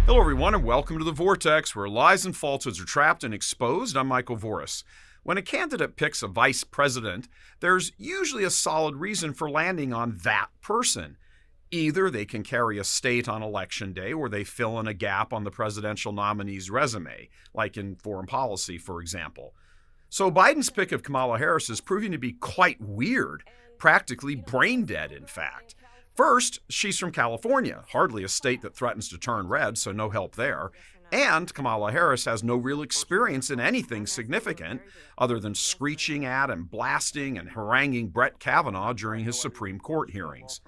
Hello, everyone, and welcome to the Vortex, where lies and falsehoods are trapped and exposed. I'm Michael Voris. When a candidate picks a vice president, there's usually a solid reason for landing on that person. Either they can carry a state on election day, or they fill in a gap on the presidential nominee's resume, like in foreign policy, for example. So Biden's pick of Kamala Harris is proving to be quite weird, practically brain dead, in fact. First, she's from California, hardly a state that threatens to turn red, so no help there. And Kamala Harris has no real experience in anything significant other than screeching at and blasting and haranguing Brett Kavanaugh during his Supreme Court hearings.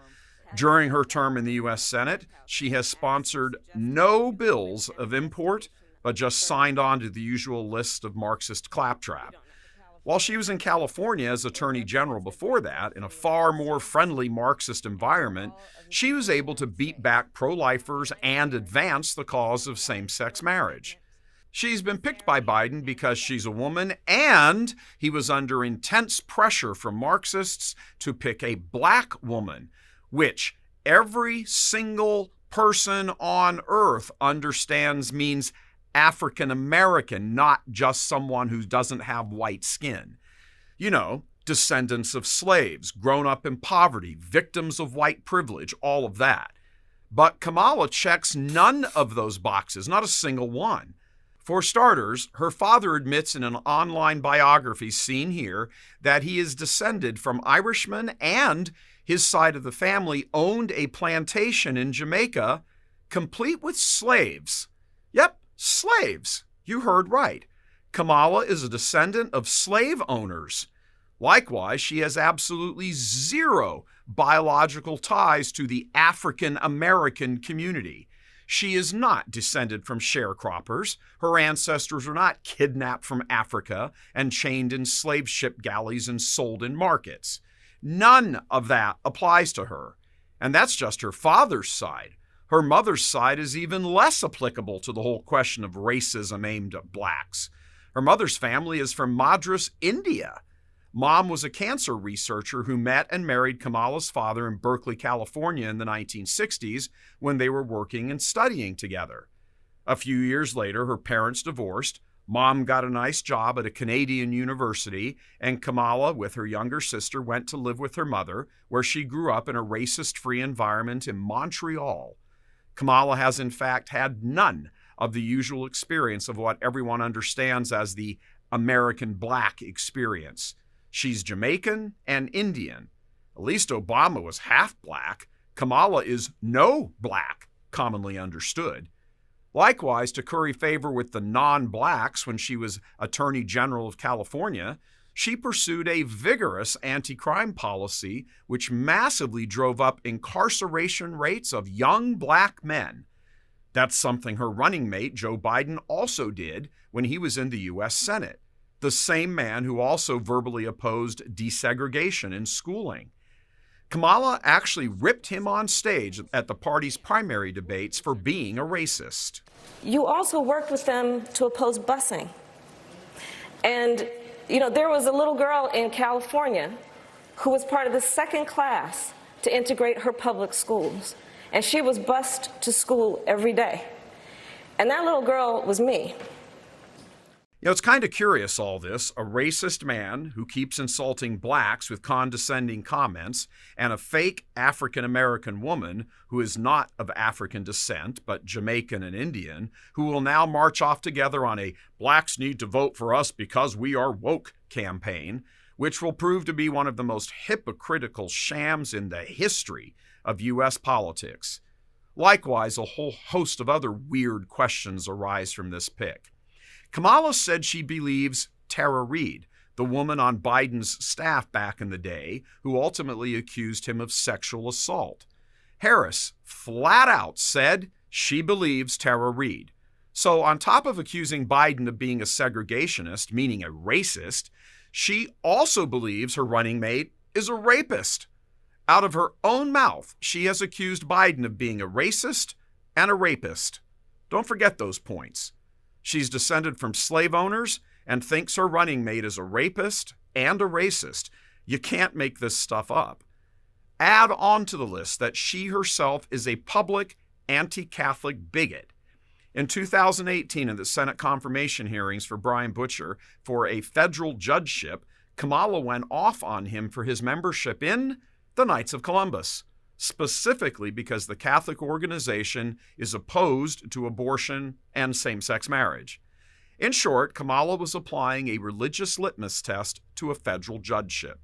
During her term in the U.S. Senate, she has sponsored no bills of import, but just signed on to the usual list of Marxist claptrap. While she was in California as Attorney General before that, in a far more friendly Marxist environment, she was able to beat back pro-lifers and advance the cause of same-sex marriage. She's been picked by Biden because she's a woman, and he was under intense pressure from Marxists to pick a black woman, which every single person on earth understands means African American, not just someone who doesn't have white skin. You know, descendants of slaves, grown up in poverty, victims of white privilege, all of that. But Kamala checks none of those boxes, not a single one. For starters, her father admits in an online biography seen here that he is descended from Irishmen, and his side of the family owned a plantation in Jamaica, complete with slaves. Yep. Slaves. You heard right. Kamala is a descendant of slave owners. Likewise, she has absolutely zero biological ties to the African American community. She is not descended from sharecroppers. Her ancestors were not kidnapped from Africa and chained in slave ship galleys and sold in markets. None of that applies to her. And that's just her father's side. Her mother's side is even less applicable to the whole question of racism aimed at blacks. Her mother's family is from Madras, India. Mom was a cancer researcher who met and married Kamala's father in Berkeley, California in the 1960s when they were working and studying together. A few years later, her parents divorced. Mom got a nice job at a Canadian university, and Kamala, with her younger sister, went to live with her mother, where she grew up in a racist-free environment in Montreal. Kamala has, in fact, had none of the usual experience of what everyone understands as the American black experience. She's Jamaican and Indian. At least Obama was half black. Kamala is no black, commonly understood. Likewise, to curry favor with the non-blacks when she was Attorney General of California, she pursued a vigorous anti-crime policy which massively drove up incarceration rates of young black men. That's something her running mate, Joe Biden, also did when he was in the U.S. Senate, the same man who also verbally opposed desegregation in schooling. Kamala actually ripped him on stage at the party's primary debates for being a racist. You also worked with them to oppose busing. And there was a little girl in California who was part of the second class to integrate her public schools. And she was bused to school every day. And that little girl was me. It's kind of curious, all this. A racist man who keeps insulting blacks with condescending comments, and a fake African-American woman who is not of African descent, but Jamaican and Indian, who will now march off together on a "blacks need to vote for us because we are woke" campaign, which will prove to be one of the most hypocritical shams in the history of U.S. politics. Likewise, a whole host of other weird questions arise from this pick. Kamala said she believes Tara Reade, the woman on Biden's staff back in the day who ultimately accused him of sexual assault. Harris flat out said she believes Tara Reade. So on top of accusing Biden of being a segregationist, meaning a racist, she also believes her running mate is a rapist. Out of her own mouth, she has accused Biden of being a racist and a rapist. Don't forget those points. She's descended from slave owners and thinks her running mate is a rapist and a racist. You can't make this stuff up. Add on to the list that she herself is a public anti-Catholic bigot. In 2018, in the Senate confirmation hearings for Brian Butcher for a federal judgeship, Kamala went off on him for his membership in the Knights of Columbus, specifically because the Catholic organization is opposed to abortion and same-sex marriage. In short, Kamala was applying a religious litmus test to a federal judgeship.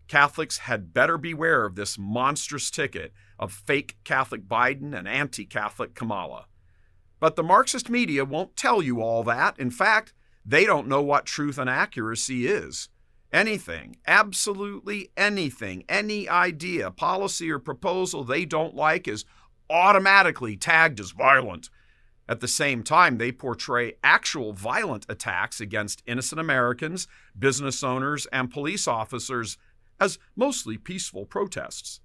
Catholics had better beware of this monstrous ticket of fake Catholic Biden and anti-Catholic Kamala. But the Marxist media won't tell you all that. In fact, they don't know what truth and accuracy is. Anything, absolutely anything, any idea, policy, or proposal they don't like is automatically tagged as violent. At the same time, they portray actual violent attacks against innocent Americans, business owners, and police officers as mostly peaceful protests.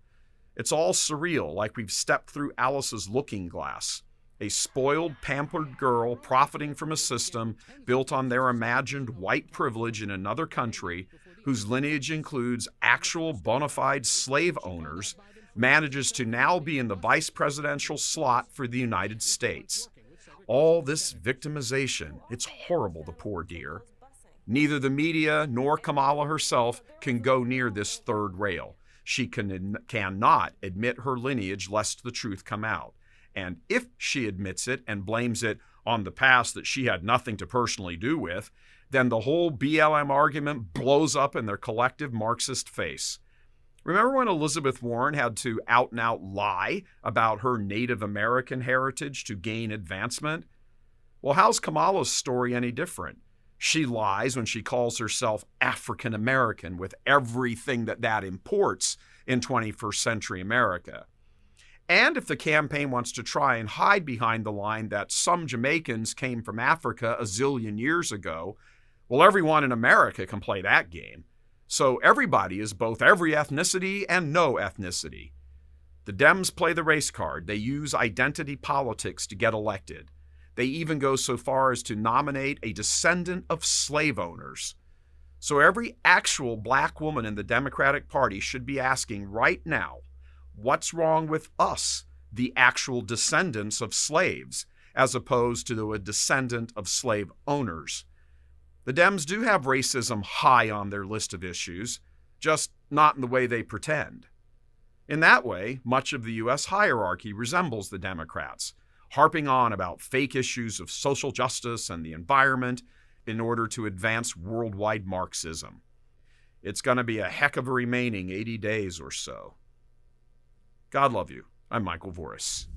It's all surreal, like we've stepped through Alice's looking glass. A spoiled, pampered girl profiting from a system built on their imagined white privilege in another country, whose lineage includes actual bona fide slave owners, manages to now be in the vice presidential slot for the United States. All this victimization, it's horrible, the poor dear. Neither the media nor Kamala herself can go near this third rail. She cannot admit her lineage lest the truth come out. And if she admits it and blames it on the past that she had nothing to personally do with, then the whole BLM argument blows up in their collective Marxist face. Remember when Elizabeth Warren had to out and out lie about her Native American heritage to gain advancement? Well, how's Kamala's story any different? She lies when she calls herself African American with everything that imports in 21st century America. And if the campaign wants to try and hide behind the line that some Jamaicans came from Africa a zillion years ago, well, everyone in America can play that game. So everybody is both every ethnicity and no ethnicity. The Dems play the race card. They use identity politics to get elected. They even go so far as to nominate a descendant of slave owners. So every actual black woman in the Democratic Party should be asking right now, what's wrong with us, the actual descendants of slaves, as opposed to a descendant of slave owners? The Dems do have racism high on their list of issues, just not in the way they pretend. In that way, much of the U.S. hierarchy resembles the Democrats, harping on about fake issues of social justice and the environment in order to advance worldwide Marxism. It's going to be a heck of a remaining 80 days or so. God love you. I'm Michael Voris.